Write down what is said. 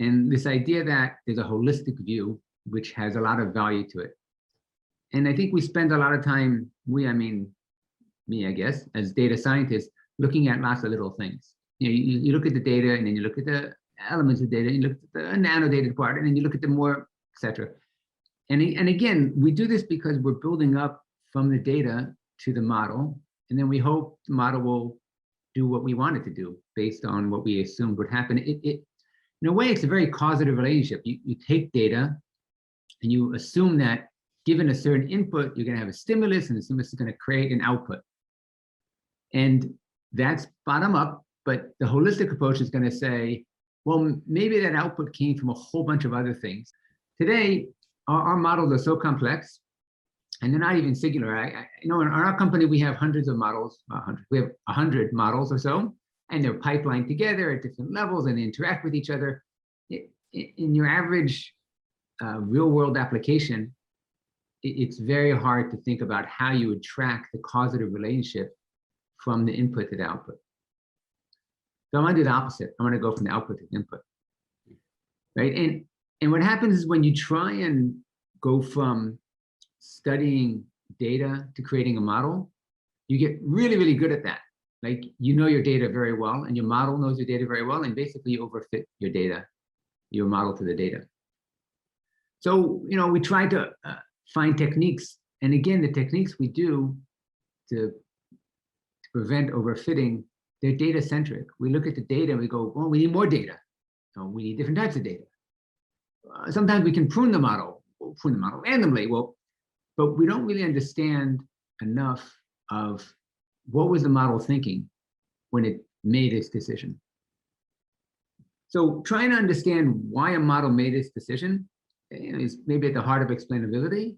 And this idea that there's a holistic view, which has a lot of value to it. And I think we spend a lot of time, I mean, me, I guess, as data scientists, looking at lots of little things. You look at the data, and then you look at the elements of data, you look at the annotated part, and then you look at the more, etc. And again, we do this because we're building up from the data to the model, and then we hope the model will do what we want it to do based on what we assumed would happen. In a way, it's a very causative relationship. You take data and you assume that given a certain input, you're going to have a stimulus, and the stimulus is going to create an output. And that's bottom up, but the holistic approach is going to say, well, maybe that output came from a whole bunch of other things. Today, our models are so complex, and they're not even singular. You know, in our company, we have hundreds of models. We have 100 models or so, and they're pipelined together at different levels, and they interact with each other. In your average real-world application, it's very hard to think about how you would track the causative relationship from the input to the output. So I'm going to do the opposite. I'm going to go from the output to the input, right? And what happens is when you try and go from studying data to creating a model, you get really, really good at that. Like, you know your data very well, and your model knows your data very well, and basically you overfit your data, your model to the data. So, you know, we try to find techniques. And again, the techniques we do to prevent overfitting, they're data-centric. We look at the data and we go, well, we need more data. So we need different types of data. Sometimes we can prune the model randomly. Well, but we don't really understand enough of what was the model thinking when it made its decision. So trying to understand why a model made its decision is maybe at the heart of explainability,